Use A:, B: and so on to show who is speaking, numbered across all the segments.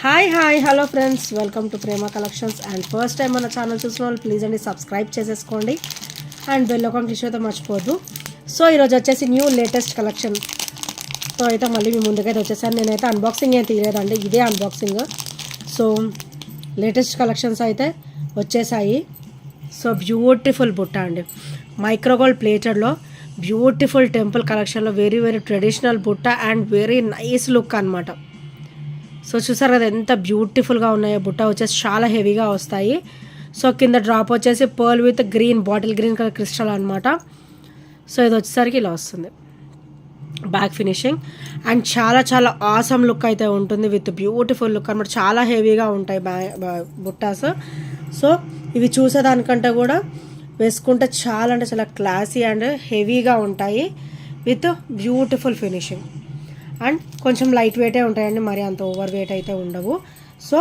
A: Hi hello friends, welcome to Prema collections. And first time మన channel చూసిన వాళ్ళు please అండి సబ్స్క్రైబ్ చేసేసుకోండి అండ్ బెల్ ఐకాన్ క్లిక్ చేయడం మర్చిపోద్దు. సో ఈరోజు వచ్చేసి న్యూ లేటెస్ట్ కలెక్షన్తో అయితే మళ్ళీ మీ ముందుకైతే వచ్చేసాను. నేనైతే అన్బాక్సింగ్ ఏం తీయలేదండి, ఇదే అన్బాక్సింగ్. సో లేటెస్ట్ కలెక్షన్స్ అయితే వచ్చేసాయి. సో బ్యూటిఫుల్ బుట్ట అండి, మైక్రోగోల్డ్ ప్లేటెడ్లో బ్యూటిఫుల్ టెంపుల్ కలెక్షన్లో వెరీ ట్రెడిషనల్ బుట్ట అండ్ వెరీ నైస్ లుక్ అనమాట. సో చూసారు కదా ఎంత బ్యూటిఫుల్గా ఉన్నాయో. బుట్ట వచ్చేసి చాలా హెవీగా వస్తాయి. సో కింద డ్రాప్ వచ్చేసి pearl with green bottle green colour crystal అనమాట. సో ఇది వచ్చేసరికి ఇలా వస్తుంది బ్యాక్ ఫినిషింగ్ అండ్ చాలా ఆసమ్ లుక్ అయితే ఉంటుంది విత్ బ్యూటిఫుల్ లుక్ అనమాట. చాలా హెవీగా ఉంటాయి బుట్టాస్. సో ఇవి చూసేదానికంటే కూడా వేసుకుంటే చాలా అంటే చాలా క్లాసీ అండ్ హెవీగా ఉంటాయి విత్ బ్యూటిఫుల్ ఫినిషింగ్ అండ్ కొంచెం లైట్ వెయిటే ఉంటాయండి, మరి అంత ఓవర్ వెయిట్ అయితే ఉండవు. సో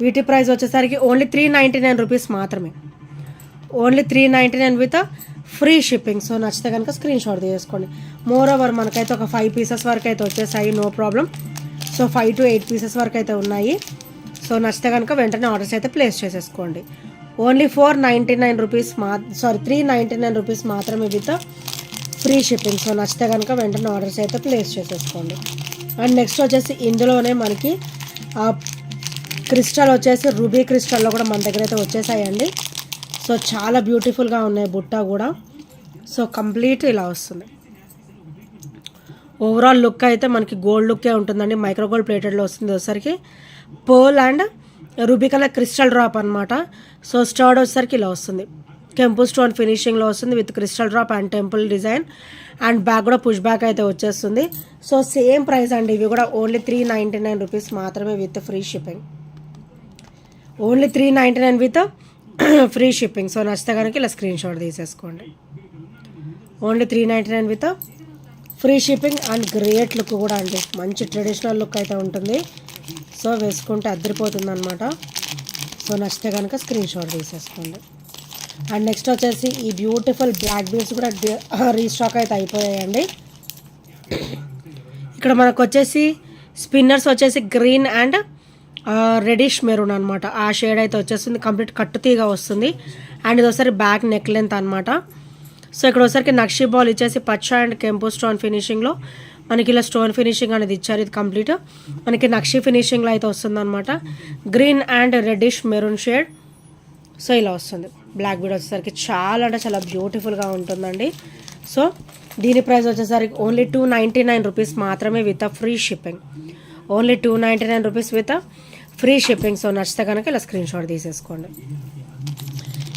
A: వీటి ప్రైస్ వచ్చేసరికి ఓన్లీ 399 రూపీస్ మాత్రమే, only 399 with free shipping. So నచ్చితే కనుక స్క్రీన్ షాట్ తీసుకోండి. మోర్ ఓవర్ మనకైతే ఒక 5 పీసెస్ వరకు అయితే వచ్చేసాయి, no problem. So 5 to 8 pieces వరకు అయితే ఉన్నాయి. సో నచ్చితే కనుక వెంటనే ఆర్డర్స్ అయితే ప్లేస్ చేసేసుకోండి. ఓన్లీ 499 రూపీస్ 399 రూపీస్ మాత్రమే విత్ ఫ్రీ షిప్పింగ్. సో నచ్చితే కనుక వెంటనే ఆర్డర్స్ అయితే ప్లేస్ చేసేసుకోండి. అండ్ నెక్స్ట్ వచ్చేసి ఇందులోనే మనకి క్రిస్టల్ వచ్చేసి రూబీ క్రిస్టల్లో కూడా మన దగ్గర అయితే వచ్చేసాయండి. సో చాలా బ్యూటిఫుల్గా ఉన్నాయి బుట్ట కూడా. సో కంప్లీట్ ఇలా వస్తుంది. ఓవరాల్ లుక్ అయితే మనకి గోల్డ్ లుక్కే ఉంటుందండి, మైక్రోగోల్డ్ ప్లేటెడ్లో వస్తుంది. వచ్చేసరికి pearl and ruby colour crystal drop అనమాట. సో స్టర్డ్ వచ్చేసరికి ఇలా వస్తుంది, కెంపు స్టోన్ ఫినిషింగ్లో వస్తుంది with crystal drop and temple design and back కూడా పుష్ బ్యాక్ అయితే వచ్చేస్తుంది. సో సేమ్ ప్రైస్ అండి, ఇవి కూడా ఓన్లీ 399 రూపీస్ మాత్రమే with free shipping, only 399 with free shipping. So నచ్చితే కనుక ఇలా స్క్రీన్ షాట్ తీసేసుకోండి. Only 399 with free shipping and great look కూడా అండి, మంచి ట్రెడిషనల్ లుక్ అయితే ఉంటుంది. సో వేసుకుంటే అద్దరిపోతుంది అనమాట. సో నచ్చితే కనుక స్క్రీన్ షాట్ తీసేసుకోండి. అండ్ నెక్స్ట్ వచ్చేసి ఈ బ్యూటిఫుల్ బ్లాక్ బీడ్స్ కూడా రీస్టాక్ అయితే అయిపోయాయండి. ఇక్కడ మనకు వచ్చేసి స్పిన్నర్స్ వచ్చేసి గ్రీన్ అండ్ రెడిష్ మెరూన్ అనమాట, ఆ షేడ్ అయితే వచ్చేస్తుంది. కంప్లీట్ కట్టుతీగా వస్తుంది అండ్ ఇది ఒకసారి బ్యాక్ నెక్ లెంత్ అనమాట. సో ఇక్కడ ఒకసారికి నక్షి బాల్ ఇచ్చేసి పచ్చ అండ్ కెంపు స్టోన్ ఫినిషింగ్లో మనకి ఇలా స్టోన్ ఫినిషింగ్ అనేది ఇచ్చారు. ఇది కంప్లీట్ మనకి నక్షి ఫినిషింగ్లో అయితే వస్తుంది అనమాట. Green and reddish maroon shade. So ఇలా వస్తుంది బ్లాక్ బీడ్ వచ్చేసరికి చాలా అంటే చాలా బ్యూటిఫుల్గా ఉంటుందండి. సో దీని ప్రైస్ వచ్చేసరికి ఓన్లీ 299 రూపీస్ మాత్రమే with free shipping, only 299 rupees with free shipping. So నచ్చితే కనుక ఇలా స్క్రీన్ షాట్ తీసేసుకోండి.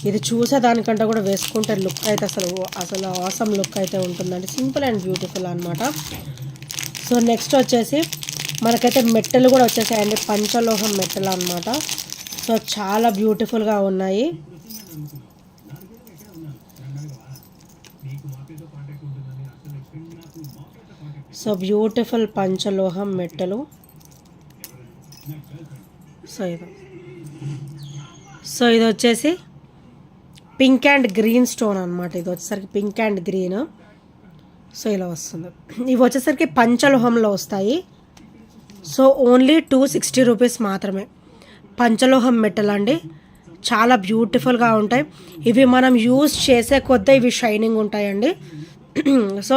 A: ఇది చూసేదానికంటే కూడా వేసుకుంటే లుక్ అయితే అసలు ఆసమ్ లుక్ అయితే ఉంటుందండి, సింపుల్ అండ్ బ్యూటిఫుల్ అనమాట. సో నెక్స్ట్ వచ్చేసి మనకైతే మెట్టలు కూడా వచ్చేసాయండి, పంచలోహం మెట్టలు అనమాట. సో చాలా బ్యూటిఫుల్గా ఉన్నాయి. సో బ్యూటిఫుల్ పంచలోహం మెట్టలు. సో ఇది వచ్చేసి పింక్ అండ్ గ్రీన్ స్టోన్ అనమాట. ఇది వచ్చేసరికి పింక్ అండ్ గ్రీన్. సో ఇలా వస్తుంది. ఇవి వచ్చేసరికి పంచలోహంలో వస్తాయి. సో ఓన్లీ 260 రూపీస్ మాత్రమే. పంచలోహం మెటల్ అండి, చాలా బ్యూటిఫుల్గా ఉంటాయి. ఇవి మనం యూజ్ చేసే కొద్దీ ఇవి షైనింగ్ ఉంటాయండి. సో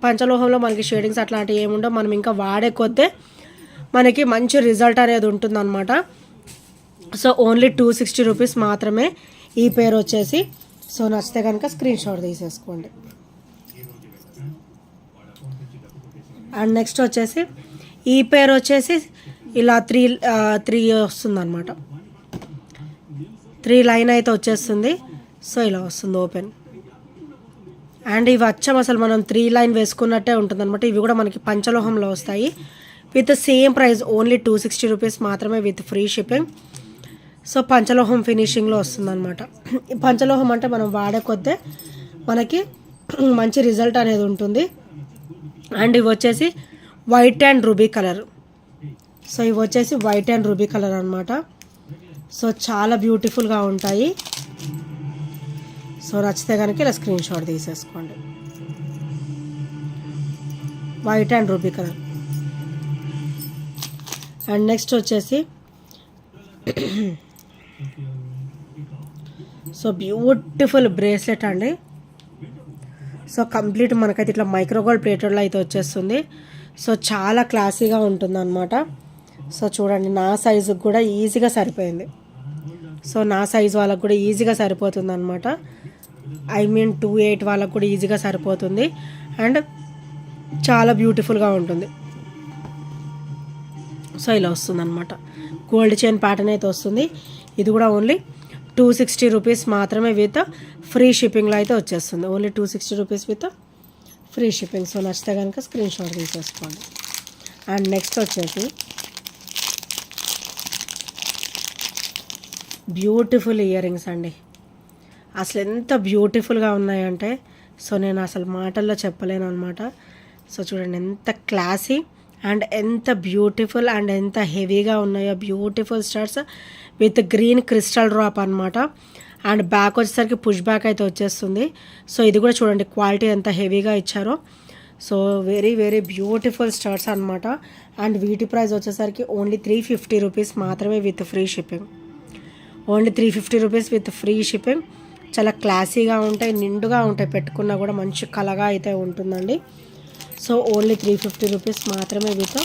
A: పంచలోహంలో మనకి షేడింగ్స్ అట్లాంటివి ఏముండవు, మనం ఇంకా వాడే కొద్దే మనకి మంచి రిజల్ట్ అనేది ఉంటుందన్నమాట. సో ఓన్లీ 260 రూపీస్ మాత్రమే ఈ పేరు వచ్చేసి. సో నచ్చితే కనుక స్క్రీన్ షాట్ తీసేసుకోండి. అండ్ నెక్స్ట్ వచ్చేసి ఈ పేరు వచ్చేసి ఇలా 3 వస్తుంది అనమాట, 3 లైన్ అయితే వచ్చేస్తుంది. సో ఇలా వస్తుంది ఓపెన్ అండ్ ఇవి అచ్చం అసలు మనం 3 లైన్ వేసుకున్నట్టే ఉంటుంది అనమాట. ఇవి కూడా మనకి పంచలోహంలో వస్తాయి with same price, only 260 rupees మాత్రమే విత్ ఫ్రీ షిప్పింగ్. సో పంచలోహం ఫినిషింగ్లో వస్తుంది అనమాట. పంచలోహం అంటే మనం వాడే కొద్దే మనకి మంచి రిజల్ట్ అనేది ఉంటుంది. అండ్ ఇవి వచ్చేసి white and ruby colour. So ఇవి వచ్చేసి వైట్ అండ్ రూబీ కలర్ అనమాట. సో చాలా బ్యూటిఫుల్గా ఉంటాయి. సో నచ్చితే కనుక ఇలా స్క్రీన్ షాట్ తీసేసుకోండి. White and ruby colour. And next వచ్చేసి సో బ్యూటిఫుల్ బ్రేస్లెట్ అండి. సో కంప్లీట్ మనకైతే ఇట్లా మైక్రోగోల్డ్ ప్లేటెడ్లో అయితే వచ్చేస్తుంది. సో చాలా క్లాసీగా ఉంటుంది అనమాట. సో చూడండి, నా సైజుకి కూడా ఈజీగా సరిపోయింది. సో నా సైజు వాళ్ళకు కూడా ఈజీగా సరిపోతుంది అనమాట. ఐ మీన్ 2'8" వాళ్ళకు కూడా ఈజీగా సరిపోతుంది. అండ్ చాలా బ్యూటిఫుల్గా ఉంటుంది. సో ఇలా వస్తుంది అనమాట. గోల్డ్ చైన్ ప్యాటర్న్ అయితే వస్తుంది. ఇది కూడా ఓన్లీ 260 రూపీస్ మాత్రమే విత్ ఫ్రీ షిప్పింగ్లో అయితే వచ్చేస్తుంది. Only 260 rupees with free shipping. So నచ్చితే కనుక స్క్రీన్ షాట్ తీసేసుకోండి. అండ్ నెక్స్ట్ వచ్చేసి బ్యూటిఫుల్ ఇయర్ రింగ్స్ అండి. అసలు ఎంత బ్యూటిఫుల్గా ఉన్నాయంటే సో నేను అసలు మాటల్లో చెప్పలేను అనమాట. సో చూడండి ఎంత క్లాసీ అండ్ ఎంత బ్యూటిఫుల్ అండ్ ఎంత హెవీగా ఉన్నాయో. Beautiful stars with green crystal drop అనమాట. అండ్ బ్యాక్ వచ్చేసరికి పుష్ బ్యాక్ అయితే వచ్చేస్తుంది. సో ఇది కూడా చూడండి క్వాలిటీ ఎంత హెవీగా ఇచ్చారో. So very very beautiful stars అనమాట. అండ్ వీటి ప్రైస్ వచ్చేసరికి ఓన్లీ 350 రూపీస్ మాత్రమే with free shipping. Only 350 rupees with free shipping. చాలా క్లాసీగా ఉంటాయి, నిండుగా ఉంటాయి, పెట్టుకున్నా కూడా మంచి కలగా అయితే ఉంటుందండి. సో ఓన్లీ 350 రూపీస్ మాత్రమే విత్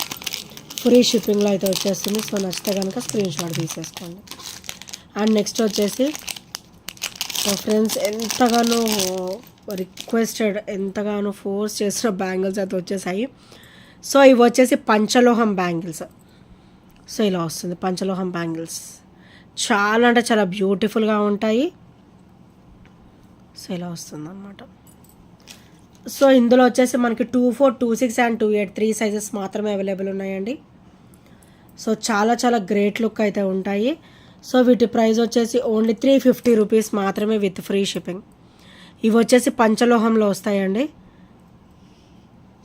A: ఫ్రీ షిప్పింగ్లో అయితే వచ్చేస్తుంది. సో నచ్చితే కనుక స్క్రీన్ షాట్ తీసేసుకోండి. అండ్ నెక్స్ట్ వచ్చేసి సో ఫ్రెండ్స్ ఎంతగానో రిక్వెస్టెడ్, ఎంతగానో ఫోర్స్ చేసిన బ్యాంగిల్స్ అయితే వచ్చేసాయి. సో ఇవి వచ్చేసి పంచలోహం బ్యాంగిల్స్. సో ఇలా వస్తుంది పంచలోహం బ్యాంగిల్స్. చాలా అంటే చాలా బ్యూటిఫుల్గా ఉంటాయి. సో ఇలా వస్తుంది అన్నమాట. సో ఇందులో వచ్చేసి మనకి 2, 4, 2, 6 అండ్ 2, 8 3 సైజెస్ మాత్రమే అవైలబుల్ ఉన్నాయండి. సో చాలా చాలా గ్రేట్ లుక్ అయితే ఉంటాయి. సో వీటి ప్రైస్ వచ్చేసి ఓన్లీ 350 రూపీస్ మాత్రమే విత్ ఫ్రీ షిప్పింగ్. ఇవి వచ్చేసి పంచలోహంలో వస్తాయండి.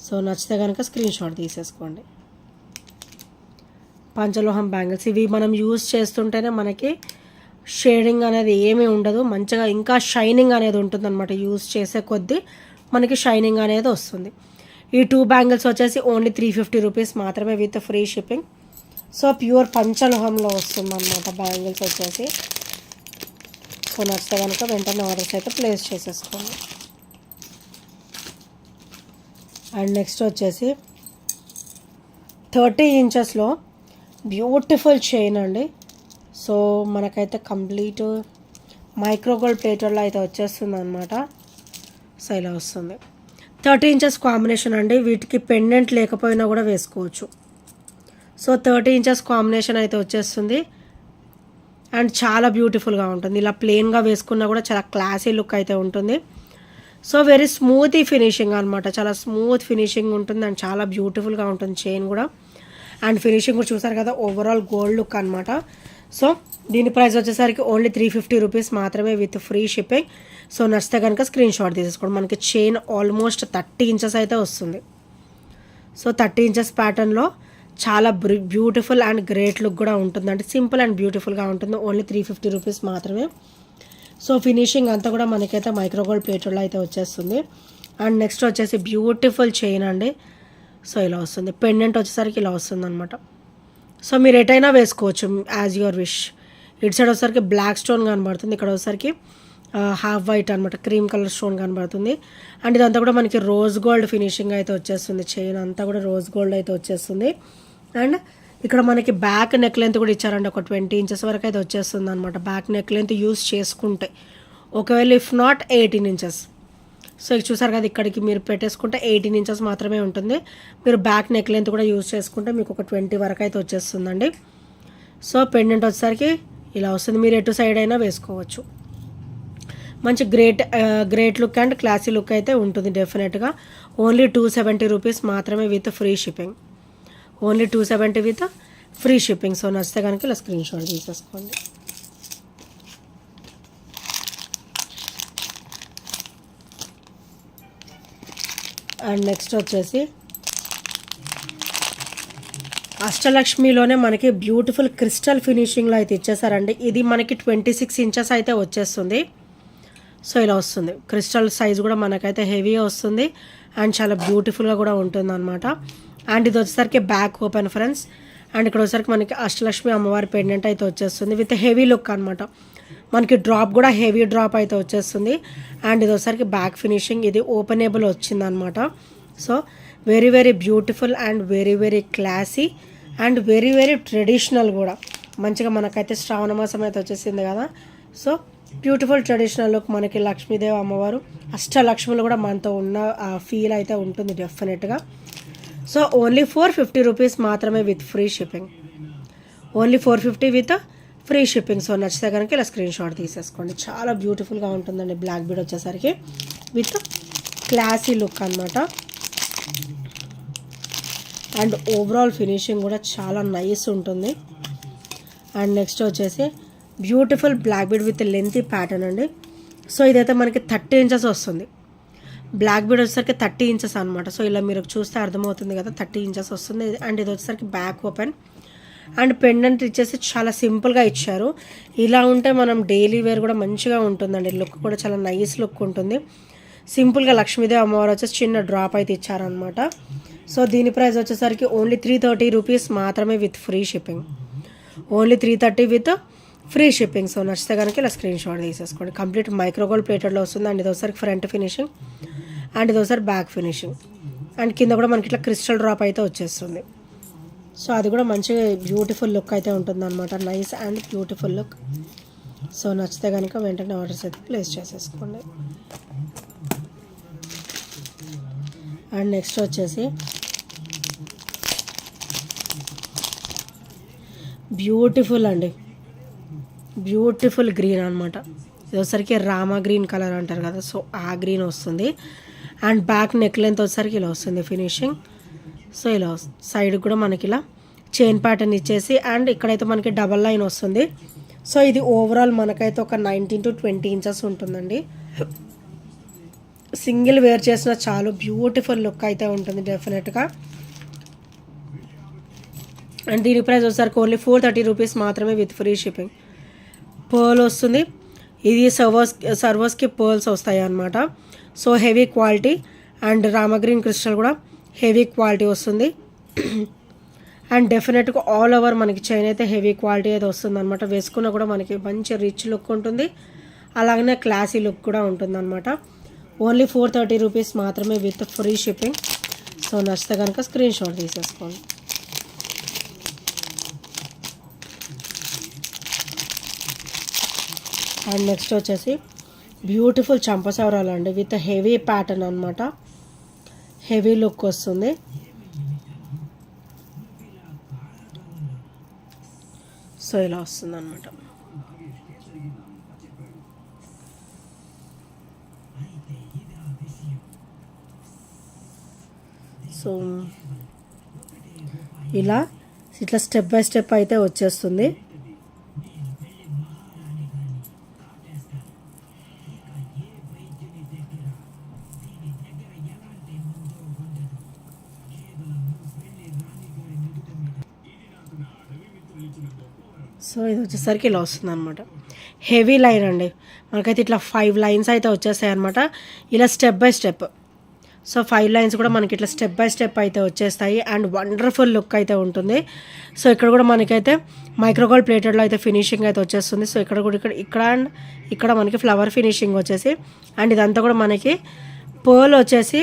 A: సో నచ్చితే కనుక స్క్రీన్ షాట్ తీసేసుకోండి. పంచలోహం బ్యాంగిల్స్ ఇవి మనం యూజ్ చేస్తుంటేనే మనకి షేడింగ్ అనేది ఏమీ ఉండదు, మంచిగా ఇంకా షైనింగ్ అనేది ఉంటుందన్నమాట. యూజ్ చేసే కొద్దీ మనకి షైనింగ్ అనేది వస్తుంది. ఈ 2 బ్యాంగిల్స్ వచ్చేసి ఓన్లీ 350 రూపీస్ మాత్రమే with free shipping. So pure పంచలోహంలో వస్తుంది అన్నమాట బ్యాంగిల్స్ వచ్చేసి. సో నచ్చితే కనుక వెంటనే ఆర్డర్స్ అయితే ప్లేస్ చేసేసుకోండి. అండ్ నెక్స్ట్ వచ్చేసి 30 ఇంచెస్లో బ్యూటిఫుల్ చైన్ అండి. సో మనకైతే కంప్లీట్ మైక్రోగోల్డ్ ప్లేటర్లో అయితే వచ్చేస్తుంది అనమాట. సో ఇలా వస్తుంది. 30 ఇంచెస్ కాంబినేషన్ అండి. వీటికి పెండెంట్ లేకపోయినా కూడా వేసుకోవచ్చు. సో 30 ఇంచెస్ కాంబినేషన్ అయితే వచ్చేస్తుంది. అండ్ చాలా బ్యూటిఫుల్గా ఉంటుంది. ఇలా ప్లెయిన్గా వేసుకున్నా కూడా చాలా క్లాసీ లుక్ అయితే ఉంటుంది. సో వెరీ స్మూత్ ఫినిషింగ్ అనమాట. చాలా స్మూత్ ఫినిషింగ్ ఉంటుంది అండ్ చాలా బ్యూటిఫుల్గా ఉంటుంది చైన్ కూడా. అండ్ ఫినిషింగ్ కూడా చూసారు కదా, ఓవరాల్ గోల్డ్ లుక్ అనమాట. సో దీని ప్రైస్ వచ్చేసరికి ఓన్లీ 350 రూపీస్ మాత్రమే విత్ ఫ్రీ షిప్పింగ్. సో నచ్చితే కనుక స్క్రీన్ షాట్ తీసేసుకోండి. మనకి చైన్ ఆల్మోస్ట్ 30 ఇంచెస్ అయితే వస్తుంది. సో 30 ఇంచెస్ ప్యాటర్న్లో చాలా బ్యూటిఫుల్ అండ్ గ్రేట్ లుక్ కూడా ఉంటుంది. అంటే సింపుల్ అండ్ బ్యూటిఫుల్గా ఉంటుంది. ఓన్లీ 350 రూపీస్ మాత్రమే. సో ఫినిషింగ్ అంతా కూడా మనకైతే మైక్రోగోల్డ్ ప్లేట్లో అయితే వచ్చేస్తుంది. అండ్ నెక్స్ట్ వచ్చేసి బ్యూటిఫుల్ చైన్ అండి. సో ఇలా వస్తుంది. పెండెంట్ వచ్చేసరికి ఇలా వస్తుంది అనమాట. సో మీరు ఎటైనా వేసుకోవచ్చు యాజ్ యువర్ విష్. ఇటు సైడ్ వచ్చేసరికి బ్లాక్ స్టోన్ కనబడుతుంది, ఇక్కడ వచ్చేసరికి హాఫ్ వైట్ అనమాట, క్రీమ్ కలర్ స్టోన్ కనబడుతుంది. అండ్ ఇదంతా కూడా మనకి రోజ్ గోల్డ్ ఫినిషింగ్ అయితే వచ్చేస్తుంది. చైన్ అంతా కూడా రోజ్ గోల్డ్ అయితే వచ్చేస్తుంది. అండ్ ఇక్కడ మనకి బ్యాక్ నెక్ లెంత్ కూడా ఇచ్చారండి. ఒక 20 ఇంచెస్ వరకు అయితే వచ్చేస్తుంది అనమాట బ్యాక్ నెక్ లెంత్ యూస్ చేసుకుంటే. ఒకవేళ ఇఫ్ నాట్ 18 ఇంచెస్. సో ఇది చూసారు కదా, ఇక్కడికి మీరు పెట్టేసుకుంటే 18 ఇంచెస్ మాత్రమే ఉంటుంది. మీరు బ్యాక్ నెక్ లెంత్ కూడా యూజ్ చేసుకుంటే మీకు ఒక 20 వరకు అయితే వచ్చేస్తుందండి. సో పెండెంట్ వచ్చేసరికి ఇలా వస్తుంది. మీరు ఎటు సైడ్ అయినా వేసుకోవచ్చు. మంచి great look and classy look అయితే ఉంటుంది డెఫినెట్గా. ఓన్లీ 270 రూపీస్ మాత్రమే with free shipping. Only 270 with free shipping. So నచ్చితే కనుక ఇలా స్క్రీన్ షాట్ తీసేసుకోండి. అండ్ నెక్స్ట్ వచ్చేసి అష్టలక్ష్మిలోనే మనకి బ్యూటిఫుల్ క్రిస్టల్ ఫినిషింగ్లో అయితే ఇచ్చేసారండి. ఇది మనకి 26 ఇంచెస్ అయితే వచ్చేస్తుంది. సో ఇలా వస్తుంది. క్రిస్టల్ సైజ్ కూడా మనకైతే హెవీగా వస్తుంది అండ్ చాలా బ్యూటిఫుల్గా కూడా ఉంటుంది అనమాట. అండ్ ఇది వచ్చేసరికి బ్యాక్ ఓపెన్ ఫ్రెండ్స్. అండ్ ఇక్కడ వచ్చేసరికి మనకి అష్టలక్ష్మి అమ్మవారి పెండెంట్ అయితే వచ్చేస్తుంది విత్ హెవీ లుక్ అనమాట. మనకి డ్రాప్ కూడా హెవీ డ్రాప్ అయితే వచ్చేస్తుంది. అండ్ ఇది వచ్చేసరికి బ్యాక్ ఫినిషింగ్, ఇది ఓపెనబుల్ వచ్చిందనమాట. So very very beautiful and very very classy and very very traditional కూడా. మంచిగా మనకైతే శ్రావణ మాసం అయితే వచ్చేసింది కదా. సో బ్యూటిఫుల్ ట్రెడిషనల్ లుక్, మనకి లక్ష్మీదేవి అమ్మవారు అష్టలక్ష్ములు కూడా మనతో ఉన్న ఫీల్ అయితే ఉంటుంది డెఫినెట్గా. సో ఓన్లీ 450 రూపీస్ మాత్రమే with free shipping. Only 450 with free shipping. So నచ్చితే కనుక ఇలా స్క్రీన్ షాట్ తీసేసుకోండి. చాలా బ్యూటిఫుల్గా ఉంటుందండి బ్లాక్ బీడ్ వచ్చేసరికి విత్ క్లాసీ లుక్ అనమాట. అండ్ ఓవరాల్ ఫినిషింగ్ కూడా చాలా నైస్ ఉంటుంది. అండ్ నెక్స్ట్ వచ్చేసి beautiful black bead with lengthy pattern అండి. సో ఇదైతే మనకి 30 ఇంచెస్ వస్తుంది. బ్లాక్ బీడ్ వచ్చేసరికి 30 ఇంచెస్ అనమాట. సో ఇలా మీరు చూస్తే అర్థమవుతుంది కదా, 30 ఇంచెస్ వస్తుంది. అండ్ ఇది వచ్చేసరికి బ్యాక్ ఓపెన్ అండ్ పెండెంట్ ఇచ్చేసి చాలా సింపుల్గా ఇచ్చారు. ఇలా ఉంటే మనం డైలీ వేర్ కూడా మంచిగా ఉంటుందండి. లుక్ కూడా చాలా నైస్ లుక్ ఉంటుంది. సింపుల్గా లక్ష్మీదేవి అమ్మవారు వచ్చేసి చిన్న డ్రాప్ అయితే ఇచ్చారనమాట. సో దీని ప్రైస్ వచ్చేసరికి ఓన్లీ 330 రూపీస్ మాత్రమే with free shipping. Only 330 with free shipping. So నచ్చితే కనుక ఇలా స్క్రీన్ షాట్ తీసేసుకోండి. కంప్లీట్ మైక్రోగోల్డ్ ప్లేటెడ్లో వస్తుంది. అండ్ ఇది ఒకసారి ఫ్రంట్ ఫినిషింగ్ అండ్ ఇది ఒకసారి బ్యాక్ ఫినిషింగ్ అండ్ కింద కూడా మనకి ఇట్లా క్రిస్టల్ డ్రాప్ అయితే వచ్చేస్తుంది. సో అది కూడా మంచిగా బ్యూటిఫుల్ లుక్ అయితే ఉంటుంది అనమాట. Nice and beautiful look. So నచ్చితే కనుక వెంటనే ఆర్డర్స్ అయితే ప్లేస్ చేసేసుకోండి. అండ్ నెక్స్ట్ వచ్చేసి బ్యూటిఫుల్ అండి, బ్యూటిఫుల్ గ్రీన్ అనమాట. ఇది వచ్చరికి రామా గ్రీన్ కలర్ అంటారు కదా, సో ఆ గ్రీన్ వస్తుంది. అండ్ బ్యాక్ నెక్ లెంత్ వచ్చేసరికి ఇలా వస్తుంది ఫినిషింగ్. సో ఇలా సైడ్ కూడా మనకి ఇలా చైన్ ప్యాటర్న్ ఇచ్చేసి అండ్ ఇక్కడైతే మనకి డబల్ లైన్ వస్తుంది. సో ఇది ఓవరాల్ మనకైతే ఒక 19 to 20 ఇంచెస్ ఉంటుందండి. సింగిల్ వేర్ చేసిన చాలు బ్యూటిఫుల్ లుక్ అయితే ఉంటుంది డెఫినెట్గా. అండ్ దీని ప్రైస్ వచ్చేసరికి ఓన్లీ 430 రూపీస్ మాత్రమే విత్ ఫ్రీ షిప్పింగ్. పర్ల్ వస్తుంది, ఇది సర్వర్స్కి పర్ల్స్ వస్తాయి అన్నమాట. So heavy quality and రామగ్రీన్ crystal కూడా హెవీ క్వాలిటీ వస్తుంది. అండ్ డెఫినెట్గా ఆల్ ఓవర్ మనకి చైన్ అయితే హెవీ క్వాలిటీ అయితే వస్తుంది అనమాట. వేసుకున్న కూడా మనకి మంచి రిచ్ లుక్ ఉంటుంది, అలాగనే క్లాసీ లుక్ కూడా ఉంటుంది అనమాట. ఓన్లీ 430 రూపీస్ మాత్రమే విత్ ఫ్రీ షిప్పింగ్. సో నచ్చితే కనుక స్క్రీన్ షాట్ తీసేసుకోండి. అండ్ నెక్స్ట్ వచ్చేసి బ్యూటిఫుల్ చంపసవరాలు అండి విత్ హెవీ ప్యాటర్న్ అనమాట. హెవీ లుక్ వస్తుంది. సో ఇలా వస్తుంది అనమాట. సో ఇట్లా స్టెప్ బై స్టెప్ అయితే వచ్చేస్తుంది. సో ఇది వచ్చేసరికి ఇలా వస్తుంది అనమాట. హెవీ లైన్ అండి, మనకైతే ఇట్లా 5 లైన్స్ అయితే వచ్చేస్తాయి అనమాట. ఇలా step by step. So 5 lines కూడా మనకి ఇట్లా స్టెప్ బై స్టెప్ అయితే వచ్చేస్తాయి అండ్ వండర్ఫుల్ లుక్ అయితే ఉంటుంది. సో ఇక్కడ కూడా మనకైతే మైక్రోగోల్డ్ ప్లేటెడ్లో అయితే ఫినిషింగ్ అయితే వచ్చేస్తుంది. సో ఇక్కడ కూడా ఇక్కడ అండ్ ఇక్కడ మనకి ఫ్లవర్ ఫినిషింగ్ వచ్చేసి అండ్ ఇదంతా కూడా మనకి పర్ల్ వచ్చేసి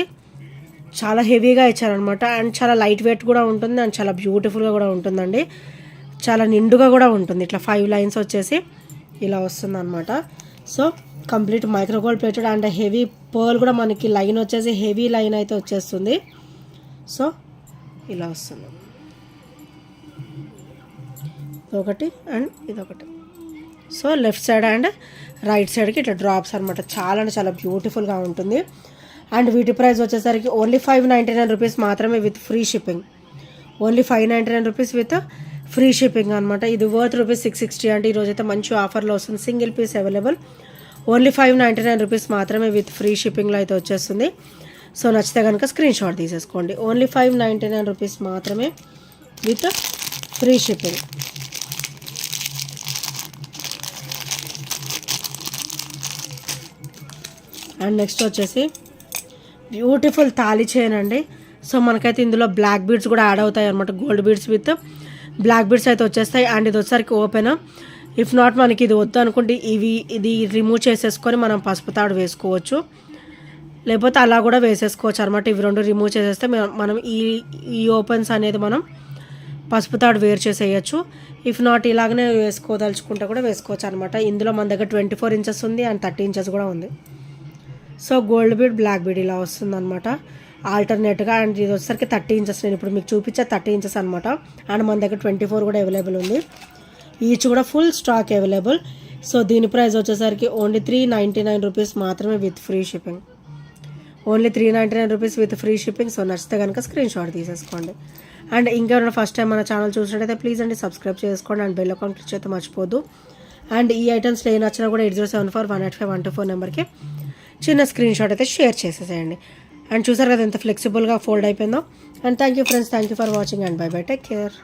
A: చాలా హెవీగా ఇచ్చారనమాట. అండ్ చాలా లైట్ వెయిట్ కూడా ఉంటుంది అండ్ చాలా బ్యూటిఫుల్గా కూడా ఉంటుందండి. చాలా నిండుగా కూడా ఉంటుంది. ఇట్లా 5 లైన్స్ వచ్చేసి ఇలా వస్తుంది అనమాట. So complete micro gold plated and heavy pearl కూడా మనకి లైన్ వచ్చేసి హెవీ లైన్ అయితే వచ్చేస్తుంది. సో ఇలా వస్తుంది ఒకటి అండ్ ఇదొకటి. So left side and right సైడ్కి ఇట్లా డ్రాప్స్ అనమాట. చాలా అంటే చాలా బ్యూటిఫుల్గా ఉంటుంది. అండ్ వీటి ప్రైస్ వచ్చేసరికి ఓన్లీ 599 రూపీస్ మాత్రమే with free shipping. Only 599 rupees with free shipping అనమాట. ఇది వర్త్ రూపీస్ 660 అంటే ఈరోజు అయితే మంచి ఆఫర్లో వస్తుంది. Single piece available. Only 599 rupees మాత్రమే విత్ ఫ్రీ షిప్పింగ్లో అయితే వచ్చేస్తుంది. సో నచ్చితే కనుక స్క్రీన్ షాట్ తీసేసుకోండి. ఓన్లీ 599 రూపీస్ మాత్రమే with free shipping. And next వచ్చేసి బ్యూటిఫుల్ తాళి చైన్ అండి. సో మనకైతే ఇందులో బ్లాక్ బీడ్స్ కూడా యాడ్ అవుతాయి అనమాట. Gold beads with black beads అయితే వచ్చేస్తాయి. అండ్ ఇది వచ్చేసరికి ఓపెన్. ఇఫ్ నాట్ మనకి ఇది వద్దు అనుకుంటే ఇది రిమూవ్ చేసేసుకొని మనం పసుపు తాడు వేసుకోవచ్చు, లేకపోతే అలా కూడా వేసేసుకోవచ్చు అనమాట. ఇవి రెండు రిమూవ్ చేసేస్తే మనం ఈ ఓపెన్స్ అనేది మనం పసుపు తాడు వేరు చేసేయచ్చు. ఇఫ్ నాట్ ఇలాగనే వేసుకోదలుచుకుంటే కూడా వేసుకోవచ్చు అనమాట. ఇందులో మన దగ్గర 24 ఇంచెస్ ఉంది అండ్ 30 ఇంచెస్ కూడా ఉంది. So gold bead, black bead ఇలా వస్తుంది అనమాట ఆల్టర్నేట్గా. అండ్ ఇది వచ్చేసరికి 30 ఇంచెస్, నేను ఇప్పుడు మీకు చూపించే 30 ఇంచెస్ అనమాట. అండ్ మన దగ్గర 24 కూడా అవైలబుల్ ఉంది. ఈచ్ కూడా ఫుల్ స్టాక్ అవైలబుల్. సో దీని ప్రైస్ వచ్చేసరికి ఓన్లీ 399 రూపీస్ మాత్రమే with free shipping. Only 399 rupees with free shipping. So నచ్చితే కనుక స్క్రీన్ షాట్ తీసేసుకోండి. అండ్ ఇంకెవరైనా ఫస్ట్ టైం మన ఛానల్ చూసినట్టయితే ప్లీజ్ అండి సబ్స్క్రైబ్ చేసుకోండి అండ్ బెల్ ఐకాన్ క్లిక్ చేస్తే మర్చిపోద్దు. అండ్ ఈ ఐటమ్స్లో ఏ నచ్చినా కూడా 8074185124 నెంబర్కి చిన్న స్క్రీన్ షాట్ అయితే షేర్ చేసేసేయండి. అండ్ చూసారు కదా ఎంత ఫ్లెక్సిబుల్గా ఫోల్డ్ అయిపోయిందో. And thank you friends, thank you for watching and by by, take care.